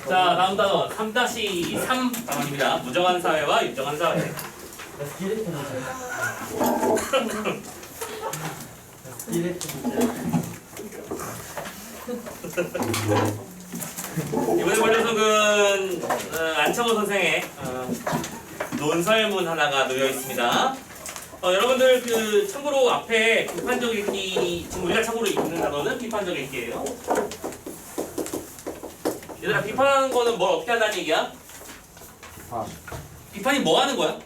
자, 다음 단원 3-3 단원입니다. 무정한 사회와 유정한 사회. 이번에 볼 녀석은 안창호 선생의 논설문 하나가 놓여 있습니다. 여러분들 참고로 앞에 비판적 읽기, 지금 우리가 참고로 읽는 단어는 비판적 읽기예요. 얘들아, 비판하는 거는 뭘 어떻게 한다는 얘기야? 비판이 뭐 하는 거야?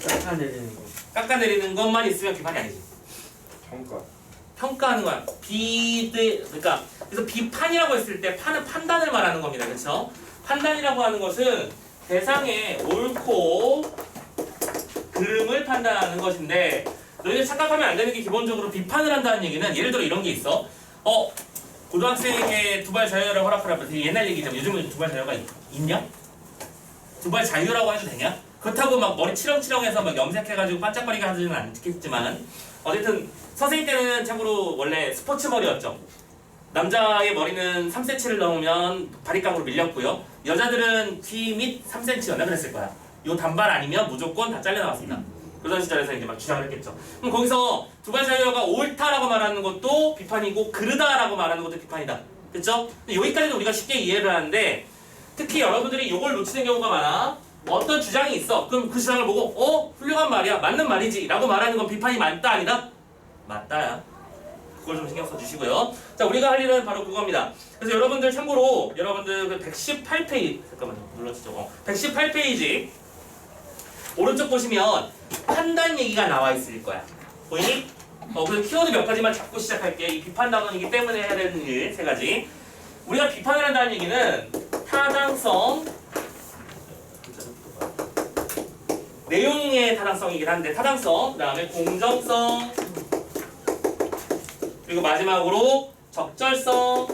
깎아내리는 거. 깎아내리는 것만 있으면 비판이 아니지. 평가하는 거야. 그러니까 그래서 비판이라고 했을 때 판은 판단을 말하는 겁니다. 그렇죠? 판단이라고 하는 것은 대상의 옳고 그름을 판단하는 것인데, 너희들 착각하면 안 되는 게 기본적으로 비판을 한다는 얘기는 예를 들어 이런 게 있어. 고등학생에게 두발 자유를 허락하라. 되게 옛날 얘기잖아. 요즘은 두발 자유가 있냐? 두발 자유라고 해도 되냐? 그렇다고 막 머리 치렁치렁해서 막 염색해가지고 반짝거리게 하지는 않겠지만, 어쨌든 선생님 때는 참고로 원래 스포츠 머리였죠. 남자의 머리는 3cm를 넘으면 바리깡으로 밀렸고요. 여자들은 귀 밑 3cm였나 그랬을 거야. 요 단발 아니면 무조건 다 잘려 나왔습니다. 그러던 시절에서 이제 막 주장을 했겠죠. 그럼 거기서 두발 자유가 옳다라고 말하는 것도 비판이고, 그르다라고 말하는 것도 비판이다. 그렇죠? 여기까지는 우리가 쉽게 이해를 하는데, 특히 여러분들이 이걸 놓치는 경우가 많아. 어떤 주장이 있어. 그럼 그 주장을 보고 훌륭한 말이야, 맞는 말이지 라고 말하는 건 비판이 맞다 아니다? 맞다야. 그걸 좀 신경 써주시고요. 자, 우리가 할 일은 바로 그겁니다. 그래서 여러분들 참고로 여러분들 그 118페이지 잠깐만요, 눌러주죠. 118페이지 오른쪽 보시면 판단 얘기가 나와 있을 거야. 보이니? 그래서 키워드 몇 가지만 잡고 시작할게. 이 비판 단원이기 때문에 해야 되는 일 3가지. 우리가 비판을 한다는 얘기는 타당성, 내용의 타당성이긴 한데 타당성, 그 다음에 공정성, 그리고 마지막으로 적절성,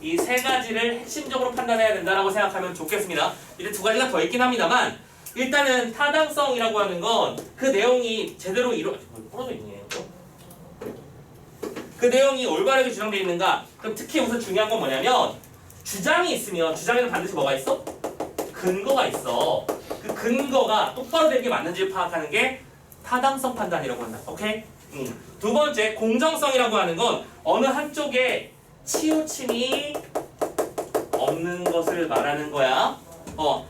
이 3가지를 핵심적으로 판단해야 된다고 생각하면 좋겠습니다. 이제 2가지가 더 있긴 합니다만, 일단은 타당성이라고 하는 건 그 내용이 제대로 부러져 있네요. 그 내용이 올바르게 주장되어 있는가? 그럼 특히 우선 중요한 건 뭐냐면, 주장이 있으면 주장에는 반드시 뭐가 있어? 근거가 있어. 그 근거가 똑바로 된 게 맞는지를 파악하는 게 타당성 판단이라고 한다. 오케이? 2번째, 공정성이라고 하는 건 어느 한쪽에 치우침이 없는 것을 말하는 거야.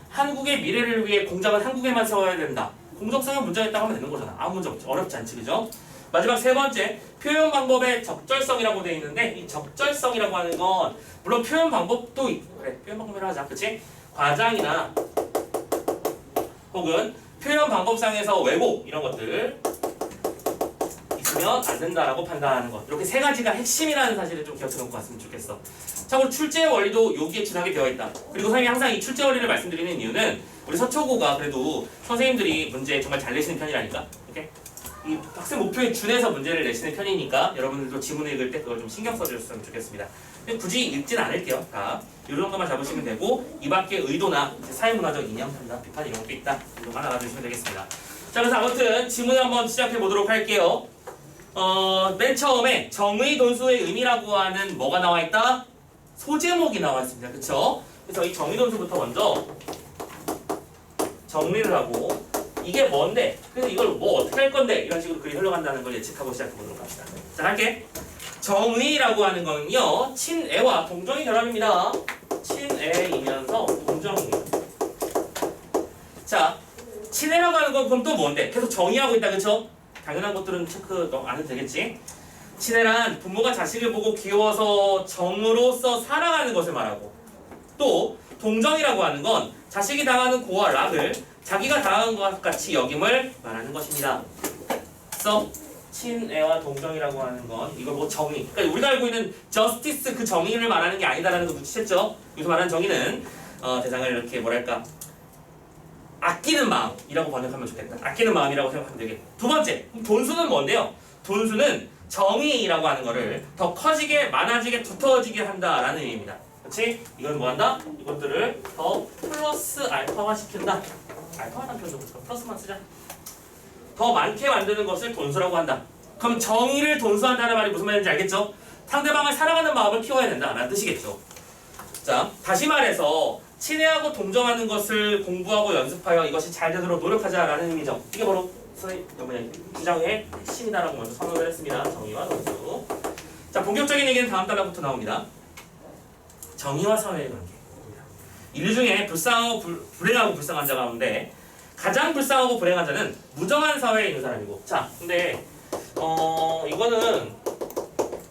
한국의 미래를 위해 공장은 한국에만 세워야 된다. 공정성에 문제가 있다고 하면 되는 거잖아. 아무 문제 없지. 어렵지 않지, 그죠? 마지막 3번째, 표현 방법의 적절성이라고 되어 있는데, 이 적절성이라고 하는 건 물론 표현 방법도 그래, 표현 방법이라고 하자. 그치? 과장이나 혹은 표현 방법상에서 왜곡 이런 것들 있으면 안 된다라고 판단하는 것. 이렇게 3가지가 핵심이라는 사실을 좀 기억해 놓고 갔으면 좋겠어. 참고로 출제 원리도 여기에 준하게 되어 있다. 그리고 선생님이 항상 이 출제 원리를 말씀드리는 이유는 우리 서초고가 그래도 선생님들이 문제 정말 잘 내시는 편이라니까. 이렇게 이 학생 목표에 준해서 문제를 내시는 편이니까 여러분들도 지문을 읽을 때 그걸 좀 신경 써주셨으면 좋겠습니다. 굳이 읽진 않을게요. 다 이런 것만 잡으시면 되고, 이 밖에 의도나 사회문화적 이념 판단, 비판 이런 것도 있다. 이것만 알아두시면 되겠습니다. 자, 그래서 아무튼 지문을 한번 시작해 보도록 할게요. 맨 처음에 정의 돈수의 의미라고 하는 뭐가 나와 있다? 소제목이 나와 있습니다. 그쵸? 그래서 이 정의 돈수부터 먼저 정리를 하고, 이게 뭔데? 그래서 이걸 뭐 어떻게 할 건데? 이런 식으로 글이 흘러간다는 걸 예측하고 시작해 보도록 합시다. 자, 할게. 정의라고 하는 거는요, 친애와 동정의 결합입니다. 친애이면서 동정입니다. 자, 친애라고 하는 건 그럼 또 뭔데? 계속 정의하고 있다, 그쵸? 당연한 것들은 체크 안 해도 되겠지? 친애란 부모가 자식을 보고 귀여워서 정으로서 사랑하는 것을 말하고, 또 동정이라고 하는 건 자식이 당하는 고와 락을 자기가 당한 것 같이 여김을 말하는 것입니다. 그래서 친애와 동정이라고 하는 건 이걸 뭐 정의, 그러니까 우리가 알고 있는 저스티스 그 정의를 말하는 게 아니다라는 거 눈치챘죠? 여기서 말하는 정의는 대상을 이렇게 뭐랄까 아끼는 마음이라고 번역하면 좋겠다. 아끼는 마음이라고 생각하면 되겠다. 2번째, 돈수는 뭔데요? 돈수는 정의라고 하는 거를 더 커지게, 많아지게, 두터워지게 한다라는 의미입니다. 그렇지? 이건 뭐 한다? 이것들을 더 플러스 알파화 시킨다. 알파화라는 표현도 붙여. 플러스만 쓰자. 더 많게 만드는 것을 돈수라고 한다. 그럼 정의를 돈수한다는 말이 무슨 말인지 알겠죠? 상대방을 사랑하는 마음을 키워야 된다라는 뜻이겠죠. 자, 다시 말해서 친애하고 동정하는 것을 공부하고 연습하여 이것이 잘 되도록 노력하자라는 의미죠. 이게 바로 선생님 주장의 핵심이다라고 먼저 선언을 했습니다. 정의와 논수. 자, 본격적인 얘기는 다음 단락부터 나옵니다. 정의와 사회의 관계. 인류 중에 불행하고 불쌍한 자가 가운데 가장 불쌍하고 불행한 자는 무정한 사회에 있는 사람이고. 자, 근데 이거는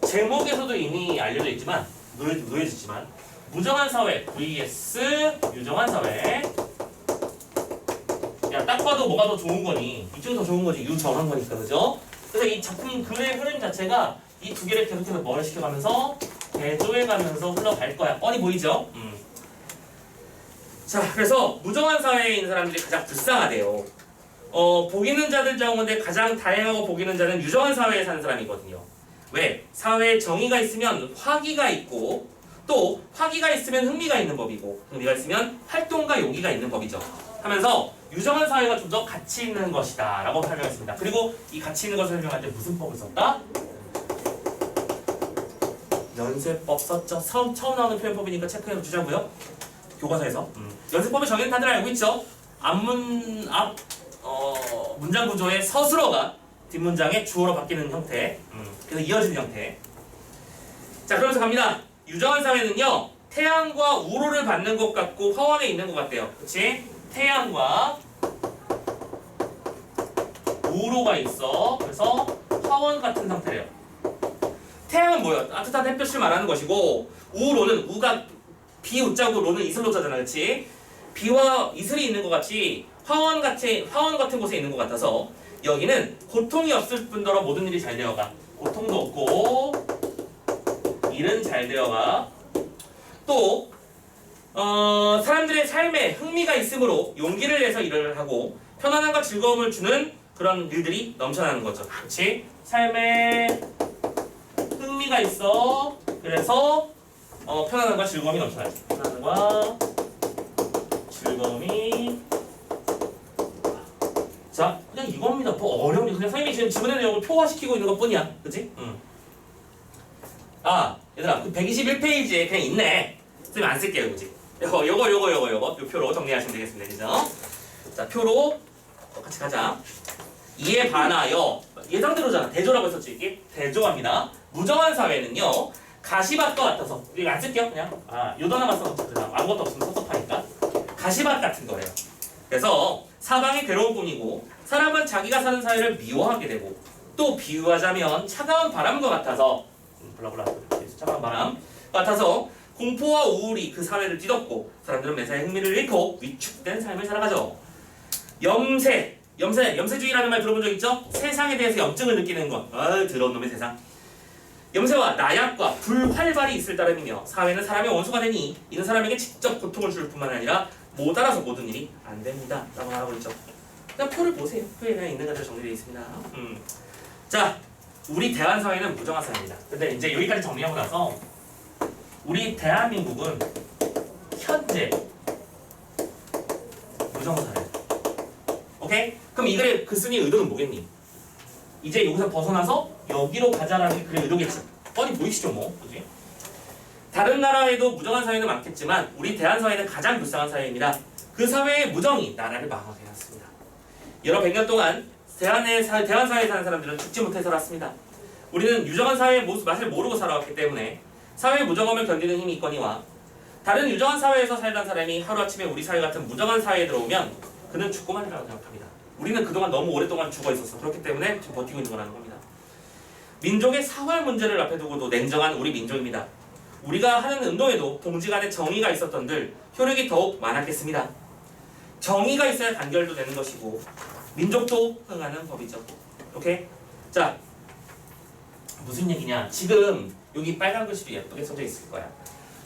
제목에서도 이미 알려져 있지만 놓여졌지만 무정한 사회 vs 유정한 사회. 야, 딱 봐도 뭐가 더 좋은 거니? 이쪽이 더 좋은 거지. 유정한 거니까, 그죠? 그래서 이 작품 글의 흐름 자체가 이 두 개를 계속해서 뭐를 시켜가면서 대조해가면서 흘러갈 거야. 뻔히 보이죠? 자, 그래서 무정한 사회에 있는 사람들이 가장 불쌍하대요. 복 있는 자들 가운데 가장 다행하고 복 있는 자는 유정한 사회에 사는 사람이거든요. 왜? 사회에 정의가 있으면 화기가 있고 또 화기가 있으면 흥미가 있는 법이고 흥미가 있으면 활동과 용기가 있는 법이죠. 하면서 유정한 사회가 좀 더 가치 있는 것이다 라고 설명했습니다. 그리고 이 가치 있는 것을 설명할 때 무슨 법을 썼다? 연쇄법 썼죠. 처음 나오는 표현법이니까 체크해 주자고요. 교과서에서. 연쇄법의 정의는 다들 알고 있죠. 문장 구조의 서술어가 뒷문장의 주어로 바뀌는 형태. 그래서 이어지는 형태. 자, 그러면서 갑니다. 유정한 사회는요, 태양과 우로를 받는 것 같고 화원에 있는 것 같대요. 그치? 태양과 우로가 있어. 그래서 화원 같은 상태래요. 태양은 뭐예요? 따뜻한 햇볕을 말하는 것이고, 우로는 우가 비우자고 로는 이슬로자잖아, 그렇지? 비와 이슬이 있는 것 같이 화원 같은 곳에 있는 것 같아서 여기는 고통이 없을 뿐더러 모든 일이 잘 되어가. 고통도 없고 일은 잘 되어가. 또 사람들의 삶에 흥미가 있으므로 용기를 내서 일을 하고 편안함과 즐거움을 주는 그런 일들이 넘쳐나는 거죠. 그렇지? 삶에 흥미가 있어. 그래서 편안함과 즐거움이 넘쳐나지. 편안함과 즐거움이. 자, 그냥 이겁니다. 뭐 어려운 게 그냥 선생님이 지금 지문의 내용을 표화시키고 있는 것 뿐이야. 그치? 아, 얘들아, 그 121페이지에 그냥 있네. 선생님 안 쓸게요, 그치? 요거 표로 정리하시면 되겠습니다. 그죠? 자, 표로 같이 가자. 이에 반하여 예상대로잖아. 대조라고 했었지. 이게 대조합니다. 무정한 사회는요, 가시밭과 같아서, 이거 안 쓸게요, 그냥. 요 단어만 써서 그냥 아무것도 없으면 섭섭하니까. 가시밭 같은 거예요. 그래서 사방이 괴로운 뿐이고 사람은 자기가 사는 사회를 미워하게 되고 또 비유하자면 차가운 바람과 같아서 블라블라 차가운 바람 같아서 공포와 우울이 그 사회를 뒤덮고 사람들은 매사에 흥미를 잃고 위축된 삶을 살아가죠. 염세주의라는 말 들어본 적 있죠? 세상에 대해서 염증을 느끼는 것. 더러운 놈의 세상. 염세와 나약과 불활발이 있을 따름이며 사회는 사람의 원수가 되니 이는 사람에게 직접 고통을 줄 뿐만 아니라 못 알아서 모든 일이 안 됩니다 라고 말하고 있죠. 그냥 표를 보세요. 표에 그냥 있는 것들 정리되어 있습니다. 자, 우리 대한사회는 무정한 사회입니다. 근데 이제 여기까지 정리하고 나서 우리 대한민국은 현재 무정한 사회. 오케이? 그럼 이 글의 그 쓴이 의도는 뭐겠니? 이제 여기서 벗어나서 여기로 가자라는 게 글의 의도겠지. 뻔히 보이시죠 뭐. 그지? 다른 나라에도 무정한 사회는 많겠지만 우리 대한사회는 가장 불쌍한 사회입니다. 그 사회의 무정이 나라를 망하게 했습니다. 여러 백년 동안 대한사회에 사는 사람들은 죽지 못해 살았습니다. 우리는 유정한 사회의 맛을 모르고 살아왔기 때문에 사회의 무정함을 견디는 힘이 있거니와 다른 유정한 사회에서 살던 사람이 하루아침에 우리 사회 같은 무정한 사회에 들어오면 그는 죽고만이라고 생각합니다. 우리는 그동안 너무 오랫동안 죽어 있었어. 그렇기 때문에 지금 버티고 있는 거라는 겁니다. 민족의 사활 문제를 앞에 두고도 냉정한 우리 민족입니다. 우리가 하는 운동에도 동지 간의 정의가 있었던들 효력이 더욱 많았겠습니다. 정의가 있어야 단결도 되는 것이고 민족도 흥하는 법이죠. 오케이? 자, 무슨 얘기냐? 지금 여기 빨간 글씨도 예쁘게 써져 있을 거야.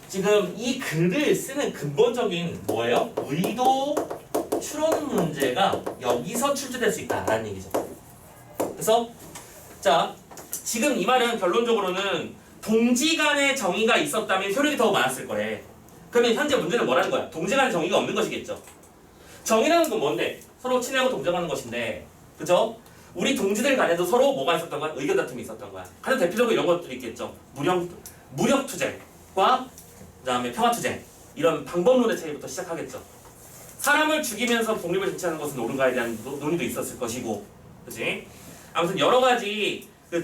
지금 이 글을 쓰는 근본적인 뭐예요? 의도 추론 문제가 여기서 출제될 수 있다라는 얘기죠. 그래서 자, 지금 이 말은 결론적으로는 동지 간의 정의가 있었다면 효력이 더 많았을 거래. 그러면 현재 문제는 뭐라는 거야? 동지 간의 정의가 없는 것이겠죠. 정의라는 건 뭔데? 서로 친하고 동정하는 것인데, 그죠? 우리 동지들 간에도 서로 뭐가 있었던 거야? 의견 다툼이 있었던 거야. 가장 대표적으로 이런 것들이 있겠죠. 무력 투쟁과 그 다음에 평화투쟁 이런 방법론의 차이부터 시작하겠죠. 사람을 죽이면서 독립을 쟁취하는 것은 옳은가에 대한 논의도 있었을 것이고, 그렇지? 아무튼 여러 가지 그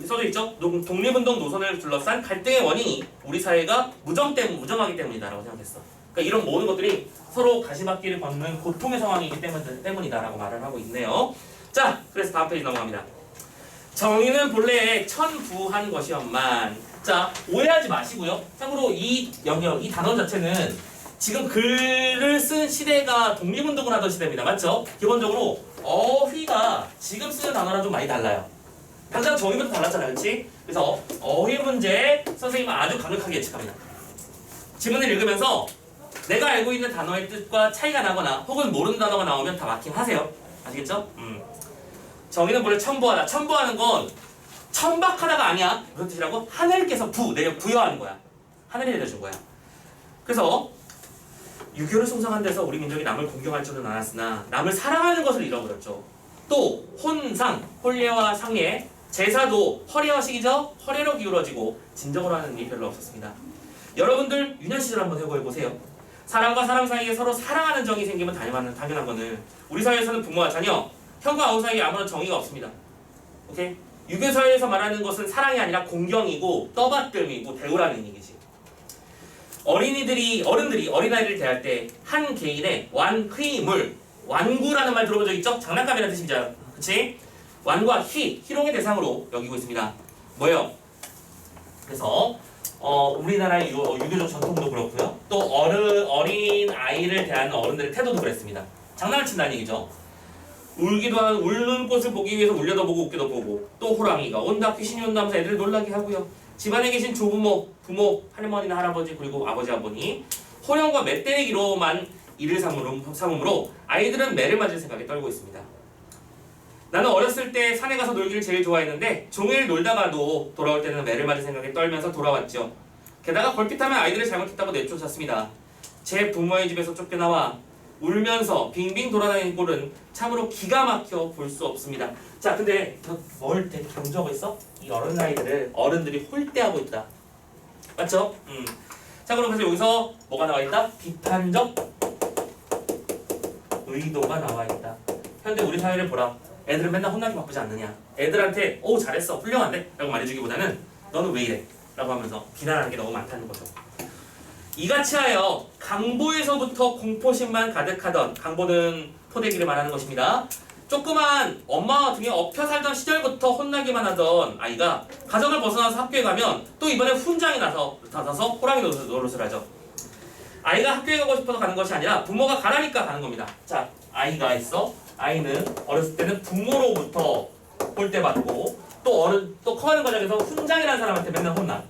써져 있죠. 독립운동 노선을 둘러싼 갈등의 원인이 우리 사회가 무정하기 때문이다라고 생각했어. 그러니까 이런 모든 것들이 서로 가시밭길을 걷는 고통의 상황이기 때문이다라고 말을 하고 있네요. 자, 그래서 다음 페이지 넘어갑니다. 정의는 본래 천부한 것이었만. 자, 오해하지 마시고요. 참고로 이 영역, 이 단어 자체는 지금 글을 쓴 시대가 독립운동을 하던 시대입니다. 맞죠? 기본적으로 어휘가 지금 쓰는 단어랑 좀 많이 달라요. 당장 정의부터 달랐잖아요. 그렇지? 그래서 어휘 문제 선생님은 아주 강력하게 예측합니다. 지문을 읽으면서 내가 알고 있는 단어의 뜻과 차이가 나거나 혹은 모르는 단어가 나오면 다 마킹하세요. 아시겠죠? 정의는 본래 천부하다. 천부하는 건 천박하다가 아니야. 무슨 뜻이라고? 하늘께서 부여하는 거야. 하늘이 내려준 거야. 그래서 유교를 숭상한 데서 우리 민족이 남을 공경할 줄은 알았으나 남을 사랑하는 것을 잃어버렸죠. 또 혼상, 혼례와 상례, 제사도 허례화식이죠. 허례로 기울어지고 진정으로 하는 일이 별로 없었습니다. 여러분들 유년 시절 한번 해보세요. 사람과 사람 사이에 서로 사랑하는 정이 생기면 당연한 거는 우리 사회에서는 부모와 자녀, 형과 아우 사이에 아무런 정의가 없습니다. 오케이? 유교 사회에서 말하는 것은 사랑이 아니라 공경이고 떠받들미고 대우라는 얘기지. 어른들이 어린아이를 대할 때 한 개인의 완휘물, 완구라는 말 들어본 적 있죠? 장난감이라는 뜻이죠. 그치? 완과 희롱의 대상으로 여기고 있습니다. 뭐예요? 그래서 우리나라의 유교적 전통도 그렇고요. 또 어린 아이를 대하는 어른들의 태도도 그랬습니다. 장난을 친다는 얘기죠. 울기도 하는 울는 꽃을 보기 위해서 울려다 보고 웃기도 보고, 또 호랑이가 온다 귀신이 온다 하면서 애들을 놀라게 하고요. 집안에 계신 조부모, 부모, 할머니나 할아버지 그리고 아버지 아버니 호령과 맷때리기로만 이를 삼으므로 아이들은 매를 맞을 생각에 떨고 있습니다. 나는 어렸을 때 산에 가서 놀기를 제일 좋아했는데 종일 놀다가도 돌아올 때는 매를 맞을 생각에 떨면서 돌아왔죠. 게다가 걸핏하면 아이들을 잘못했다고 내쫓았습니다. 제 부모의 집에서 쫓겨나와 울면서 빙빙 돌아다니는 꼴은 참으로 기가 막혀 볼 수 없습니다. 자, 근데 뭘 되게 강조하고 있어? 이 어른들이 홀대하고 있다. 맞죠? 자, 그럼 그래서 여기서 뭐가 나와 있다? 비판적 의도가 나와 있다. 현재 우리 사회를 보라. 애들은 맨날 혼나기 바쁘지 않느냐. 애들한테 오 잘했어 훌륭한데? 라고 말해주기보다는 너는 왜 이래? 라고 하면서 비난하는 게 너무 많다는 거죠. 이같이 하여 강보에서부터 공포심만 가득하던, 강보는 포대기를 말하는 것입니다. 조그만 엄마 등에 엎혀 살던 시절부터 혼나기만 하던 아이가 가정을 벗어나서 학교에 가면 또 이번에 훈장이 나서서 호랑이 노릇을 하죠. 아이가 학교에 가고 싶어서 가는 것이 아니라 부모가 가라니까 가는 겁니다. 자, 아이가 있어. 아이는 어렸을 때는 부모로부터 홀대받고 또 커가는 과정에서 훈장이라는 사람한테 맨날 혼나.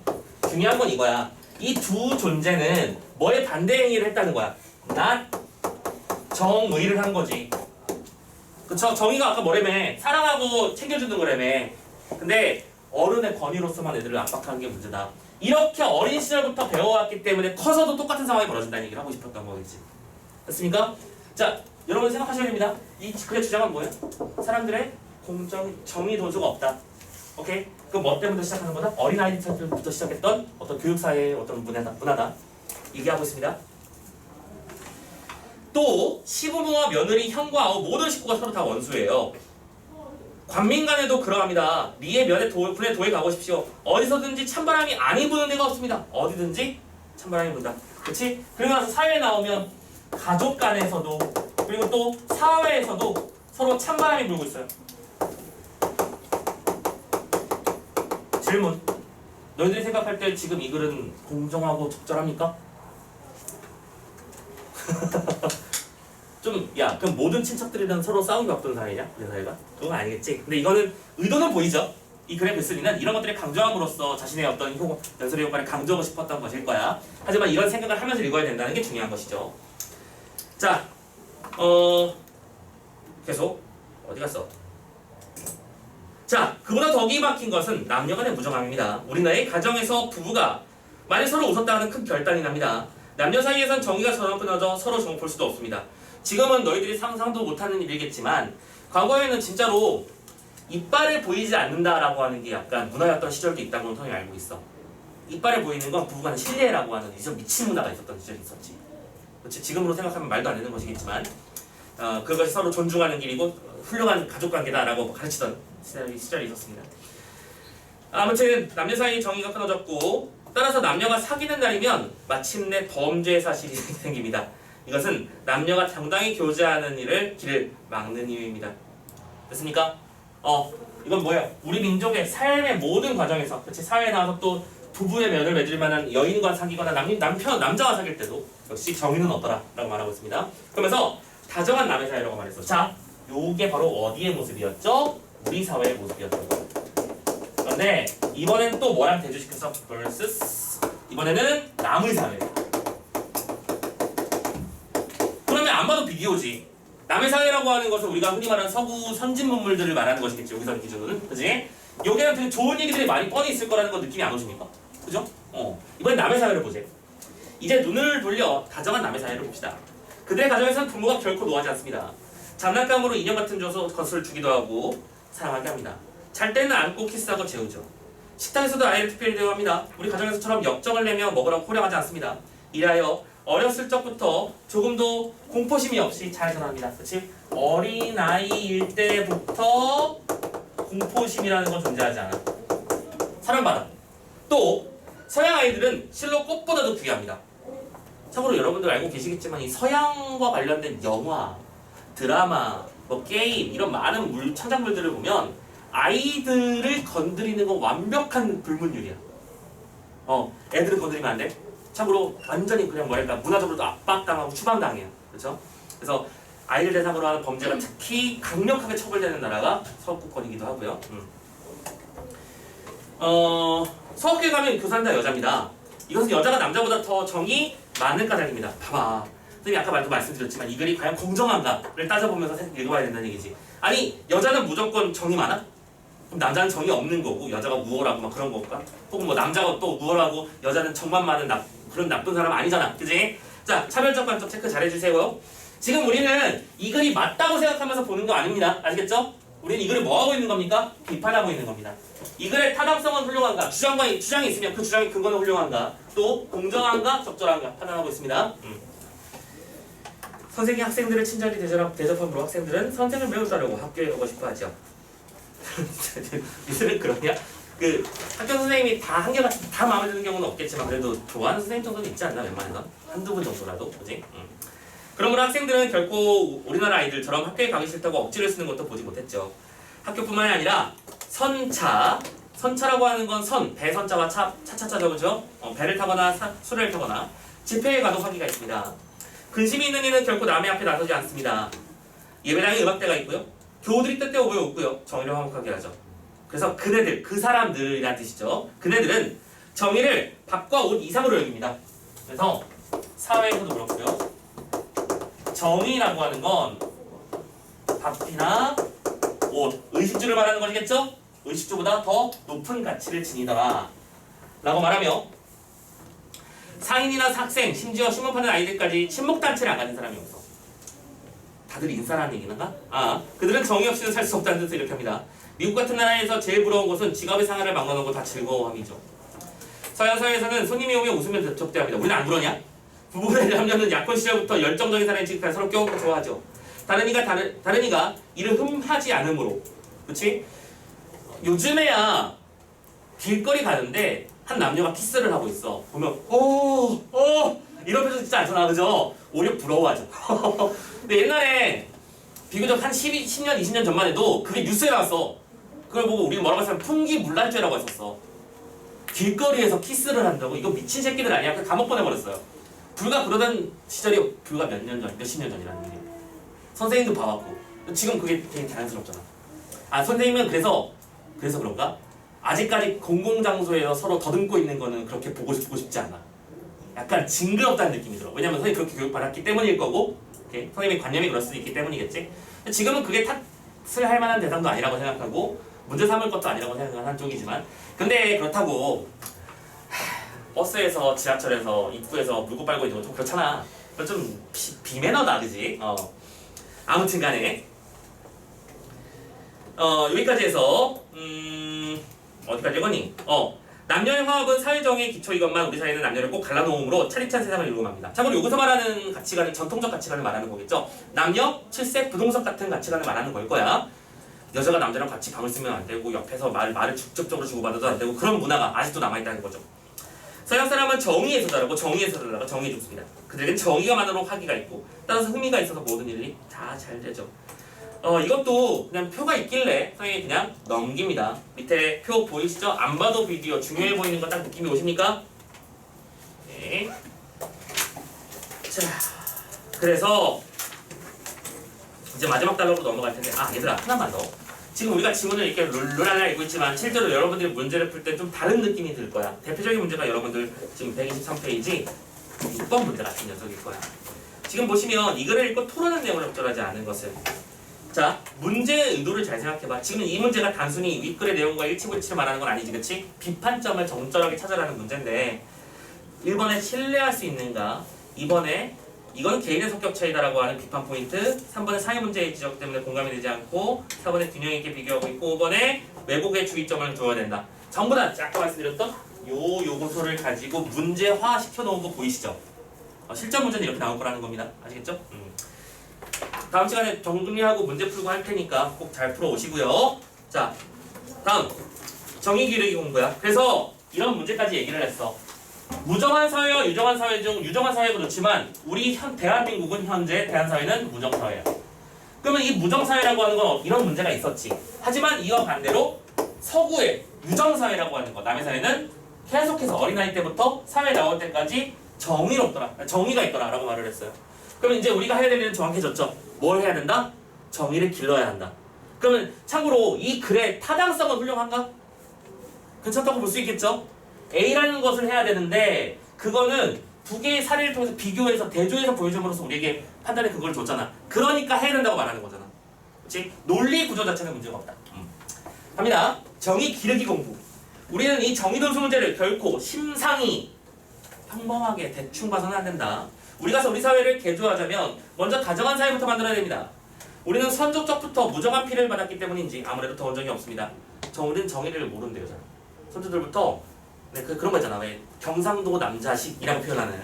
중요한 건 이거야. 이 두 존재는 뭐에 반대 행위를 했다는 거야. 난 정의를 한 거지. 그쵸? 정의가 아까 뭐라며? 사랑하고 챙겨주는 거라며. 근데 어른의 권위로서만 애들을 압박하는 게 문제다. 이렇게 어린 시절부터 배워왔기 때문에 커서도 똑같은 상황이 벌어진다는 얘기를 하고 싶었던 거겠지. 됐습니까? 자, 여러분 생각하셔야 됩니다. 이 글의 주장은 뭐예요? 사람들의 정의 도주가 없다. 오케이? 그럼 뭐 때문에 시작하는 거다? 어린아이들부터 시작했던 어떤 교육사회의 어떤 문화다. 얘기하고 있습니다. 또 시부모와 며느리, 형과 아우 모든 식구가 서로 다 원수예요. 관민간에도 그러합니다. 리의 면에 군에 도에 가보십시오. 어디서든지 찬바람이 아니 부는 데가 없습니다. 어디든지 찬바람이 분다. 그치? 그리고 나서 사회에 나오면 가족 간에서도 그리고 또 사회에서도 서로 찬바람이 불고 있어요. 질문. 너희들이 생각할 때 지금 이 글은 공정하고 적절합니까? 그럼 모든 친척들이랑 서로 싸우기 바쁜 사이냐? 우리 사회가? 그건 아니겠지. 근데 이거는 의도는 보이죠? 이 글의 글쓰기는 이런 것들을 강조함으로써 자신의 어떤 연설의 효과를 강조하고 싶었던 것일 거야. 하지만 이런 생각을 하면서 읽어야 된다는 게 중요한 것이죠. 자, 계속 어디 갔어? 자, 그보다 더 기막힌 것은 남녀간의 무정함입니다. 우리나라의 가정에서 부부가 만일 서로 웃었다가는 큰 결단이 납니다. 남녀 사이에선 정의가 전혀 끊어져 서로 정을 볼 수도 없습니다. 지금은 너희들이 상상도 못하는 일이겠지만 과거에는 진짜로 이빨을 보이지 않는다라고 하는 게 약간 문화였던 시절도 있다고 통해 알고 있어. 이빨에 보이는 건 부부간 신뢰라고 하는 이전 미친 문화가 있었던 시절이 있었지. 그렇지? 지금으로 생각하면 말도 안 되는 것이겠지만 그것이 서로 존중하는 길이고 훌륭한 가족관계다라고 가르치던 시절이 있었습니다. 아무튼 남녀 사이 정의가 끊어졌고 따라서 남녀가 사귀는 날이면 마침내 범죄 사실이 생깁니다. 이것은 남녀가 정당히 교제하는 길을 막는 이유입니다. 됐습니까? 이건 뭐야? 우리 민족의 삶의 모든 과정에서, 그렇지? 사회에 나와서 또 부부의 면을 맺을 만한 여인과 사귀거나 남자와 사귈 때도 역시 정의는 없더라라고 말하고 있습니다. 그러면서 다정한 남의 사이라고 말했어. 자, 요게 바로 어디의 모습이었죠? 우리 사회의 모습이었던 거. 그런데 이번엔 또 뭐랑 대조시켜서 vs 이번에는 남의 사회. 그러면 안 봐도 비디오지. 남의 사회라고 하는 것은 우리가 흔히 말하는 서구 선진 문물들을 말하는 것이겠죠. 여기서 기준으로는. 그지? 여기는 되게 좋은 얘기들이 많이 뻔히 있을 거라는 거 느낌이 안 오십니까? 그죠? 이번엔 남의 사회를 보재. 이제 눈을 돌려 다정한 남의 사회를 봅시다. 그들의 가정에서는 부모가 결코 노하지 않습니다. 장난감으로 인형 같은 것을 주기도 하고 사랑하게 합니다. 잘 때는 안고 키스하고 재우죠. 식탁에서도 아이를 특별히 대우합니다. 우리 가정에서처럼 역정을 내며 먹으라고 호령하지 않습니다. 이하여 어렸을 적부터 조금도 공포심이 없이 잘 자랍니다. 그렇지? 어린아이일 때부터 공포심이라는 건 존재하지 않아. 사랑받아. 또 서양 아이들은 실로 꽃보다도 귀합니다. 참고로 여러분들 알고 계시겠지만 이 서양과 관련된 영화, 드라마, 뭐 게임 이런 많은 창작물들을 보면 아이들을 건드리는 건 완벽한 불문율이야. 애들은 건드리면 안 돼. 참고로 완전히 그냥 뭐랄까 문화적으로도 압박당하고 추방당해요. 그렇죠? 그래서 아이들 대상으로 하는 범죄가 특히 강력하게 처벌되는 나라가 서구권이기도 하고요. 서학교에 가면 교사는 다 여자입니다. 이것은 여자가 남자보다 더 정이 많은 까닭입니다. 봐봐. 선생님이 아까 말씀드렸지만 이 글이 과연 공정한가를 따져보면서 읽어봐야 된다는 얘기지. 아니 여자는 무조건 정이 많아? 그럼 남자는 정이 없는 거고 여자가 우월하고 막 그런 걸까? 혹은 뭐 남자가 또 우월하고 여자는 정만 많은 그런 나쁜 사람 아니잖아. 그지? 자, 차별적 관점 체크 잘 해주세요. 지금 우리는 이 글이 맞다고 생각하면서 보는 거 아닙니다. 아시겠죠? 우리는 이 글을 뭐 하고 있는 겁니까? 비판하고 있는 겁니다. 이 글의 타당성은 훌륭한가? 주장이 있으면 그 주장의 근거는 훌륭한가? 또 공정한가? 적절한가? 판단하고 있습니다. 선생이 학생들을 친절히 대접함으로 학생들은 선생을 매우 따르고 학교에 오고 싶어 하죠. 미술은 그러냐? 그 학교 선생님이 다 한결같이 다 마음에 드는 경우는 없겠지만 그래도 좋아하는 선생님 정도는 있지 않나? 웬만해서 한두 분 정도라도. 그지? 그러므로 학생들은 결코 우리나라 아이들처럼 학교에 가기 싫다고 억지를 쓰는 것도 보지 못했죠. 학교뿐만이 아니라 선차라고 하는 건 배선자와 차차차죠. 그죠? 배를 타거나 수레를 타거나 집회에 가도 화기가 있습니다. 근심이 있는 이는 결코 남의 앞에 나서지 않습니다. 예배당에 음악대가 있고요. 교우들이 뜻대로 웃고요. 정의를 화목하게 하죠. 그래서 그네들, 그 사람들이라는 뜻이죠. 그네들은 정의를 밥과 옷 이상으로 여깁니다. 그래서 사회에서도 그렇고요. 정의라고 하는 건 밥이나 옷, 의식주를 말하는 것이겠죠? 의식주보다 더 높은 가치를 지니더라 라고 말하며 상인이나 학생, 심지어 신문파는 아이들까지 친목단체를 안 가진 사람이 없어. 다들 인싸라는 얘기인가? 그들은 정의 없이는 살 수 없다는 뜻을 이렇게 합니다. 미국 같은 나라에서 제일 부러운 것은 지갑의 상하를 막아놓은 거 다 즐거워함이죠. 서양 사회에서는 손님이 오면 웃으면 접대합니다. 우리는 안 그러냐? 부부의 남녀는 약혼 시절부터 열정적인 사랑에 취급해 서로 껴안고 좋아하죠. 다른 이가 이를 흠하지 않으므로. 그치? 요즘에야 길거리 가는데 한 남녀가 키스를 하고 있어. 보면 이런 표정 진짜 안 써나. 그죠? 오히려 부러워하죠. 근데 옛날에 비교적 한 10년, 20년 전만 해도 그게 뉴스에 나왔어. 그걸 보고 우리는 뭐라고 했으면 풍기물난죄라고 했었어. 길거리에서 키스를 한다고? 이거 미친 새끼들 아니야? 그 감옥 보내버렸어요. 불과 그러던 시절이 불과 몇십 년 전이라는 얘기예요. 선생님도 봐왔고 지금 그게 되게 자연스럽잖아. 선생님은 그래서 그런가? 아직까지 공공장소에서 서로 더듬고 있는 거는 그렇게 보고 싶지 않아. 약간 징그럽다는 느낌이 들어. 왜냐면 선생님이 그렇게 교육받았기 때문일 거고 선생님의 관념이 그럴 수도 있기 때문이겠지. 지금은 그게 탓을 할 만한 대상도 아니라고 생각하고 문제 삼을 것도 아니라고 생각하는 쪽이지만 근데 그렇다고 버스에서 지하철에서 입구에서 물고 빨고 있는 건 좀 그렇잖아. 그건 좀 비매너다. 그지? 아무튼 간에 여기까지 해서 어디까지 거니? 남녀의 화합은 사회정의의 기초이건만 우리 사회는 남녀를 꼭 갈라놓음으로 차디찬 세상을 이루고 맙니다. 참고로 여기서 말하는 가치관은 전통적 가치관을 말하는 거겠죠. 남녀, 칠색, 부동석 같은 가치관을 말하는 걸 거야. 여자가 남자랑 같이 방을 쓰면 안 되고 옆에서 말을 직접적으로 주고받아도 안 되고 그런 문화가 아직도 남아있다는 거죠. 서양 사람은 정의에서 자라고 정의에서 자라고 정의에 죽습니다. 그들은 정의가 만으로 화기가 있고 따라서 흥미가 있어서 모든 일이 다 잘 되죠. 이것도 그냥 표가 있길래 선생님이 그냥 넘깁니다. 밑에 표 보이시죠? 안 봐도 비디오 중요해 보이는 거 딱 느낌이 오십니까? 네. 자, 그래서 이제 마지막 단락으로 넘어갈 텐데 얘들아 하나만 더. 지금 우리가 지문을 이렇게 룰랄라 읽고 있지만 실제로 여러분들이 문제를 풀 때 좀 다른 느낌이 들 거야. 대표적인 문제가 여러분들 지금 123페이지 6번 문제 같은 녀석일 거야. 지금 보시면 이 글을 읽고 토론한 내용을 적절하지 않은 것을. 자, 문제의 의도를 잘 생각해봐. 지금 이 문제가 단순히 윗글의 내용과 일치불치를 말하는 건 아니지, 그치? 비판점을 적절하게 찾아라는 문제인데 1번에 신뢰할 수 있는가? 2번에 이건 개인의 성격 차이다라고 하는 비판 포인트, 3번에 사회 문제의 지적 때문에 공감이 되지 않고 4번에 균형 있게 비교하고 있고 5번에 왜곡의 주의점을 두어야 된다. 전부 다 아까 말씀드렸던 요 요소를 가지고 문제화 시켜놓은 거 보이시죠? 실전 문제는 이렇게 나올 거라는 겁니다. 아시겠죠? 다음 시간에 정리하고 문제 풀고 할 테니까 꼭 잘 풀어오시고요. 자, 다음 정의 기르기 공부야. 그래서 이런 문제까지 얘기를 했어. 무정한 사회와 유정한 사회 중 유정한 사회도 좋지만 우리 대한민국은 현재 대한사회는 무정사회야. 그러면 이 무정사회라고 하는 건 이런 문제가 있었지. 하지만 이와 반대로 서구의 유정사회라고 하는 거, 남의 사회는 계속해서 어린아이 때부터 사회 나올 때까지 정의가 있더라 라고 말을 했어요. 그러면 이제 우리가 해야 될 일은 정확해졌죠. 뭘 해야 된다? 정의를 길러야 한다. 그러면 참고로 이 글의 타당성은 훌륭한가? 괜찮다고 볼 수 있겠죠? A라는 것을 해야 되는데 그거는 두 개의 사례를 통해서 비교해서 대조해서 보여줌으로써 우리에게 판단의 근거를 줬잖아. 그러니까 해야 된다고 말하는 거잖아. 그렇지? 논리 구조 자체는 문제가 없다. 갑니다. 정의 기르기 공부. 우리는 이 정의 논술 문제를 결코 심상히 평범하게 대충 봐서는 안 된다. 우리가 우리 사회를 개조하자면 먼저 다정한 사회부터 만들어야 됩니다. 우리는 선조적부터 무정한 피를 받았기 때문인지 아무래도 더 원정이 없습니다. 우리는 정의를 모른대요. 선조들부터 그런 거 있잖아. 왜 경상도 남자식이라고 표현하는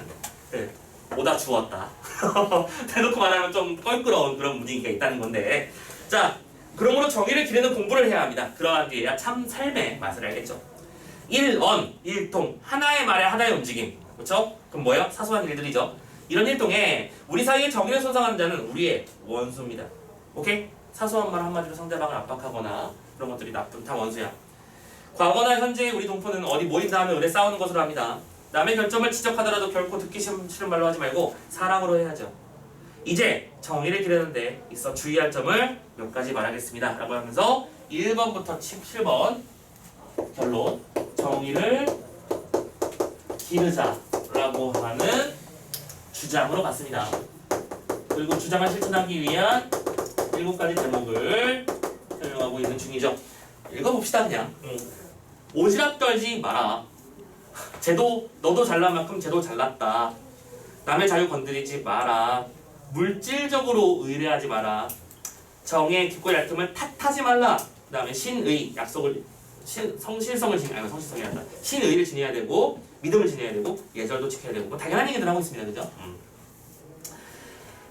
오다 주웠다. 대놓고 말하면 좀 껄끄러운 그런 분위기가 있다는 건데, 자, 그러므로 정의를 기르는 공부를 해야 합니다. 그러한 뒤에야 참 삶의 맛을 알겠죠. 일언, 일통, 하나의 말에 하나의 움직임. 그렇죠? 그럼 뭐예요? 사소한 일들이죠. 이런 일동에 우리 사이에 정의를 손상하는 자는 우리의 원수입니다. 오케이? 사소한 말 한마디로 상대방을 압박하거나 그런 것들이 나쁜 다 원수야. 과거나 현재의 우리 동포는 어디 모인 다음에 의뢰 싸우는 것으로 합니다. 남의 결점을 지적하더라도 결코 듣기 싫은 말로 하지 말고 사랑으로 해야죠. 이제 정의를 기르는데 있어 주의할 점을 몇 가지 말하겠습니다. 라고 하면서 1번부터 17번 결론, 정의를 기르자라고 하는 주장으로 갔습니다. 그리고 주장을 실천하기 위한 7가지 대목을 설명하고 있는 중이죠. 읽어봅시다 그냥. 오지랖 떨지 마라. 너도 잘난 만큼 쟤도 잘났다. 남의 자유 건드리지 마라. 물질적으로 의뢰하지 마라. 정의 깊고 얕음을 탓하지 말라. 그 다음에 신의 약속을 성실성을 성실성이 아니라 신의를 지내야 되고 믿음을 지내야 되고 예절도 지켜야 되고 뭐 당연한 얘기들 하고 있습니다. 그죠?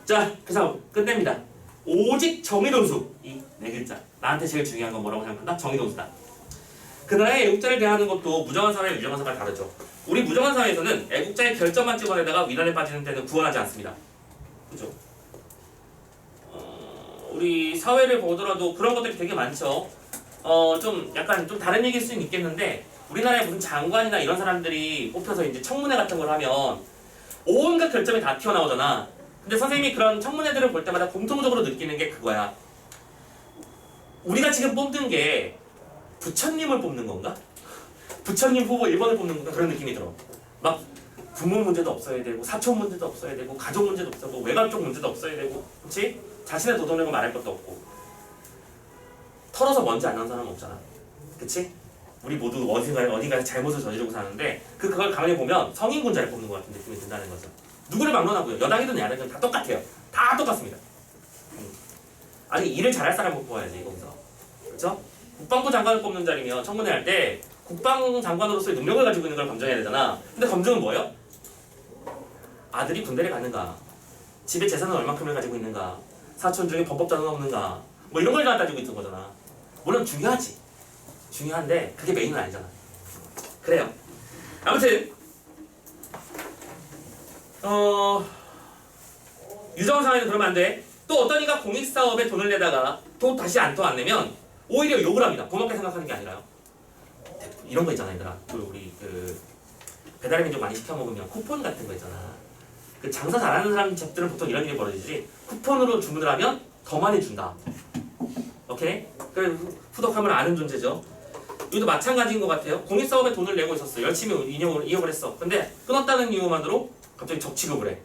자, 그래서 끝냅니다. 오직 정의논수 이 4글자. 나한테 제일 중요한 건 뭐라고 생각한다? 정의논수다. 그 나라의 애국자를 대하는 것도 무정한 사회와 유정한 사회가 다르죠. 우리 무정한 사회에서는 애국자의 결점만 찍어내다가 위난에 빠지는 데는 구원하지 않습니다. 그죠? 우리 사회를 보더라도 그런 것들이 되게 많죠. 좀 약간 좀 다른 얘기일 수는 있겠는데 우리나라에 무슨 장관이나 이런 사람들이 뽑혀서 이제 청문회 같은 걸 하면 온갖 결점이 다 튀어나오잖아. 근데 선생님이 그런 청문회들을 볼 때마다 공통적으로 느끼는 게 그거야. 우리가 지금 뽑는 게 부처님을 뽑는 건가? 부처님 후보 1번을 뽑는 건가? 그런 느낌이 들어. 막 부모 문제도 없어야 되고 사촌 문제도 없어야 되고 가족 문제도 없어야 외가 쪽 문제도 없어야 되고 그렇지? 자신의 도덕력을 말할 것도 없고 털어서 먼지 안 나는 사람은 없잖아. 그치? 우리 모두 어딘가에 잘못을 저지르고 사는데 그걸 가만히 보면 성인군자를 뽑는 것 같은 느낌이 든다는 거죠. 누구를 막론하고요. 여당이든 야당이든 다 똑같아요. 다 똑같습니다. 아니 일을 잘할 사람을 뽑아야지 거기서. 그렇죠? 국방부 장관을 뽑는 자리면 청문회 할 때 국방장관으로서의 능력을 가지고 있는 걸 검증해야 되잖아. 근데 검증은 뭐예요? 아들이 군대를 가는가, 집에 재산은 얼마큼을 가지고 있는가, 사촌 중에 범법자는 없는가, 뭐 이런 걸 다 따지고 있는 거잖아. 물론 중요하지. 중요한데 그게 메인은 아니잖아. 그래요. 아무튼 유정원 상황에는 그러면 안 돼. 또 어떤 이가 공익사업에 돈을 내다가 돈 다시 안 내면 오히려 욕을 합니다. 고맙게 생각하는 게 아니라요. 이런 거 있잖아, 얘들아. 우리 배달의 민족 많이 시켜 먹으면 쿠폰 같은 거 있잖아. 그 장사 잘하는 사람 집들은 보통 이런 일이 벌어지지. 쿠폰으로 주문을 하면 더 많이 준다. 오케이? 그래 후덕하면 아는 존재죠. 이것도 마찬가지인 것 같아요. 공익사업에 돈을 내고 있었어. 열심히 이용을 했어. 근데 끊었다는 이유만으로 갑자기 적취급을 해.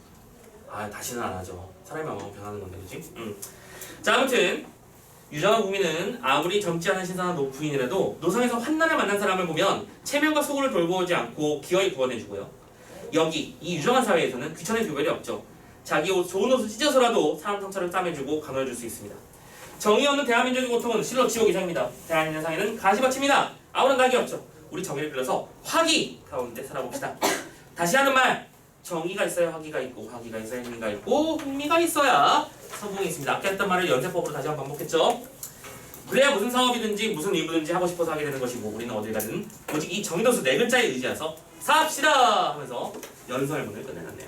아, 다시는 안 하죠. 사람이 마음은 변하는 건데, 그치? 자, 아무튼 유정한 국민은 아무리 젊지 않은 신선한 노부인이라도 노상에서 환난을 만난 사람을 보면 체면과 소굴을 돌보지 않고 기어이 구원해주고요. 여기 이 유정한 사회에서는 귀천의 교별이 없죠. 자기 옷, 좋은 옷을 찢어서라도 사람 상처를 싸매주고 간호해줄 수 있습니다. 정의 없는 대한민족의 고통은 실로 지옥 이상입니다. 대한민국 상에는 가시밭입니다. 아무런 낙이 없죠. 우리 정의를 빌어서 화기 가운데 살아봅시다. 다시 하는 말, 정의가 있어야 화기가 있고, 화기가 있어야 흥미가 있고, 흥미가 있어야 성공이 있습니다. 아까 했던 말을 연세법으로 다시 한번 반복했죠. 그래야 무슨 사업이든지 무슨 일부든지 하고 싶어서 하게 되는 것이고, 우리는 어딜 가든 오직 이 정의도수 4글자에 의지해서 삽시다 하면서 연설문을 끝내놨네요.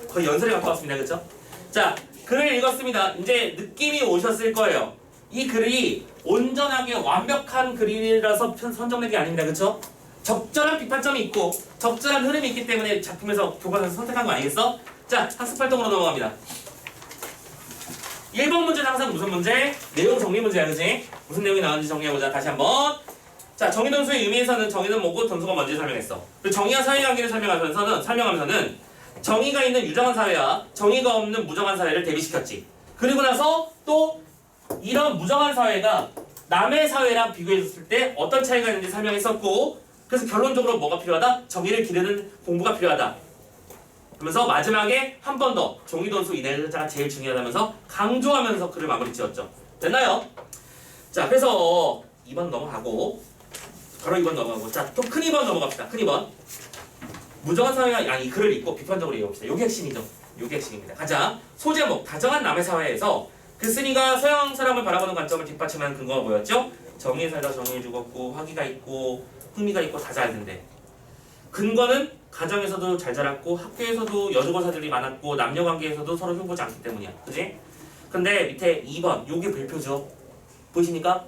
거의 연설에 갖고 왔습니다. 그렇죠? 자, 글을 읽었습니다. 이제 느낌이 오셨을 거예요. 이 글이 온전하게 완벽한 글이라서 선정된 게 아닙니다. 그렇죠? 적절한 비판점이 있고 적절한 흐름이 있기 때문에 작품에서 교과서에서 선택한 거 아니겠어? 자, 학습 활동으로 넘어갑니다. 1번 문제는 항상 무슨 문제? 내용 정리 문제야, 그치? 무슨 내용이 나왔는지 정리해보자. 다시 한번. 자, 정의 don수의 의미에서는 정의는 뭐고 don수가 뭔지 설명했어. 그리고 정의와 사회관계를 설명하면서는 정의가 있는 유정한 사회와 정의가 없는 무정한 사회를 대비시켰지. 그리고 나서 또 이런 무정한 사회가 남의 사회랑 비교해줬을 때 어떤 차이가 있는지 설명했었고, 그래서 결론적으로 뭐가 필요하다? 정의를 기르는 공부가 필요하다. 그러면서 마지막에 한 번 더 정의돈수 이 4글자가 제일 중요하다면서 강조하면서 글을 마무리 지었죠. 됐나요? 자, 그래서 2번 넘어가고 바로 2번 넘어가고, 자, 또 큰 2번 넘어갑시다. 큰 2번. 무정한 사회가 이 글을 읽고 비판적으로 읽어봅시다. 요게 핵심이죠. 요게 핵심입니다. 가자. 소제목, 다정한 남의 사회에서 그 쓰니가 서양 사람을 바라보는 관점을 뒷받침하는 근거가 뭐였죠? 정의에 살다 정의를 죽었고, 화기가 있고, 흥미가 있고, 다 잘 된대. 근거는 가정에서도 잘 자랐고, 학교에서도 여주고사들이 많았고, 남녀관계에서도 서로 흉보지 않기 때문이야. 그지? 근데 밑에 2번, 요게 별표죠. 보이십니까?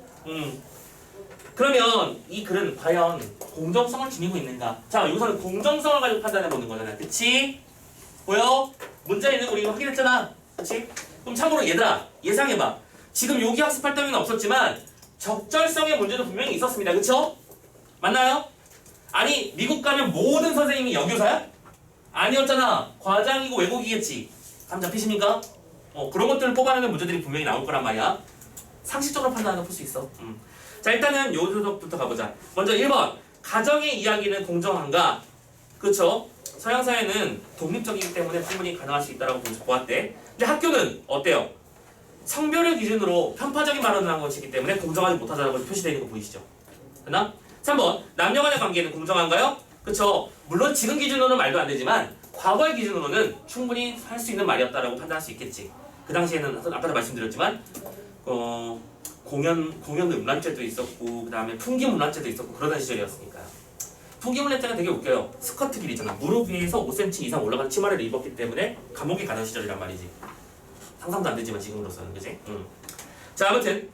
그러면 이 글은 과연 공정성을 지니고 있는가? 자, 여기서는 공정성을 가지고 판단해 보는 거잖아. 그치? 보여? 문제는 우리 이거 확인했잖아. 그치? 그럼 참고로 얘들아, 예상해봐. 지금 여기 학습할 때는 없었지만 적절성의 문제도 분명히 있었습니다. 그쵸? 맞나요? 아니, 미국 가면 모든 선생님이 여교사야? 아니었잖아. 과장이고 왜곡이겠지. 감 잡히십니까? 그런 것들을 뽑아내는 문제들이 분명히 나올 거란 말이야. 상식적으로 판단하는 풀 수 있어. 자, 일단은 요 소속부터 가보자. 먼저 1번. 가정의 이야기는 공정한가? 그쵸? 서양 사회는 독립적이기 때문에 충분히 가능할 수 있다고 보았대. 근데 학교는 어때요? 성별을 기준으로 편파적인 발언을 한 것이기 때문에 공정하지 못하다고 표시되어 있는 거 보이시죠? 됐나? 3번. 남녀간의 관계는 공정한가요? 그쵸? 물론 지금 기준으로는 말도 안 되지만 과거의 기준으로는 충분히 할 수 있는 말이었다라고 판단할 수 있겠지. 그 당시에는 아까도 말씀드렸지만 공연 음란죄도 있었고, 그 다음에 풍기 음란죄도 있었고, 그러던 시절이었으니까요. 풍기 음란죄가 되게 웃겨요. 스커트 길이잖아. 무릎 위에서 5cm 이상 올라가는 치마를 입었기 때문에 감옥에 가는 시절이란 말이지. 상상도 안 되지만 지금으로서는, 그지? 자, 아무튼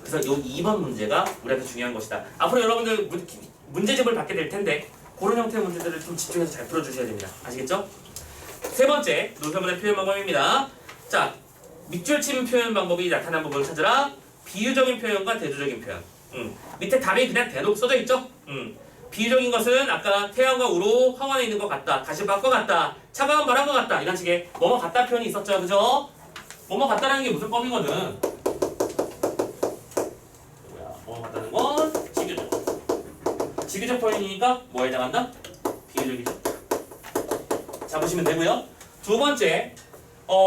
그래서 요 2번 문제가 우리한테 중요한 것이다. 앞으로 여러분들 문제집을 받게 될 텐데 그런 형태의 문제들을 좀 집중해서 잘 풀어주셔야 됩니다. 아시겠죠? 세 번째, 논설문의 표현 방법입니다. 자, 밑줄 친 표현 방법이 나타난 부분을 찾으라. 비유적인 표현과 대조적인 표현. 밑에 답이 그냥 대놓고 써져 있죠? 비유적인 것은 아까 태양과 우로 화원에 있는 것 같다, 가시밭과 같다, 차가운 바람과 같다, 이런 식의 뭐뭐 같다 표현이 있었죠, 그죠? 뭐뭐 같다라는 게 무슨 법이거든? 뭐뭐 같다는 건 지규적. 지규적 표현이니까 뭐에 해당한다? 비유적이죠. 자, 보시면 되고요. 두 번째,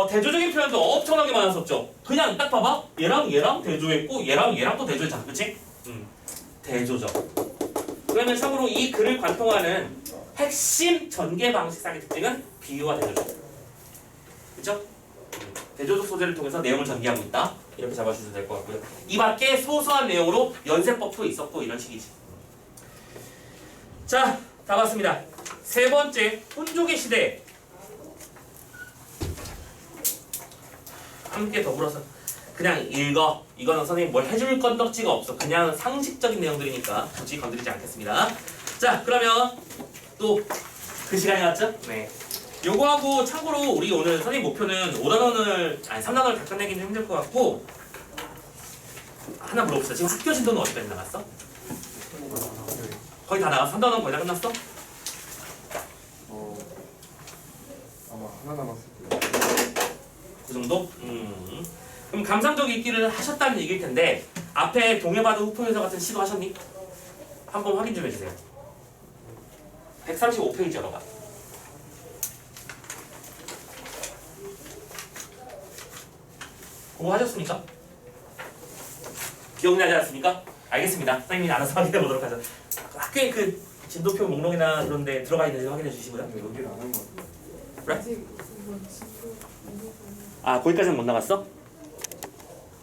대조적인 표현도 엄청나게 많았었죠. 그냥 딱 봐봐. 얘랑 대조했고 얘랑 또 대조했잖아. 그치? 대조적. 그러면 참고로 이 글을 관통하는 핵심 전개 방식상의 특징은 비유와 대조적. 그렇죠? 대조적 소재를 통해서 내용을 전개하고 있다. 이렇게 잡아주셔도 될 것 같고요. 이 밖에 소소한 내용으로 연세법도 있었고 이런 식이지. 자, 다 봤습니다. 세 번째, 혼족의 시대. 함께 더불어서 그냥 읽어. 이거는 선생님 뭘 해줄 건덕지가 없어. 그냥 상식적인 내용들이니까 굳이 건드리지 않겠습니다. 자, 그러면 또 그 시간이 왔죠? 네. 요거하고 참고로 우리 오늘 선생님 목표는 5단원을 아니 3단원을 다 끝내기는 힘들 것 같고 하나 물어봅시다. 지금 학교 진도는 어디까지 나갔어? 거의 다 나갔어? 3단원 거의 다 끝났어? 아마 하나 남았을 거예요. 그 정도? 그럼 감상적 읽기를 하셨다는 얘기일 텐데 앞에 동해바다 후포에서 같은 시도 하셨니? 한번 확인 좀 해주세요. 135페이지 열어봐. 그거 하셨습니까? 기억나지 않습니까? 알겠습니다. 선생님이 알아서 확인해 보도록 하죠. 학교에 그 진도표 목록이나 그런 데 들어가 있는지 확인해 주시고요. 근데 여기는 안 한 것 같아요. 그래? 아, 거기까지는 못 나갔어?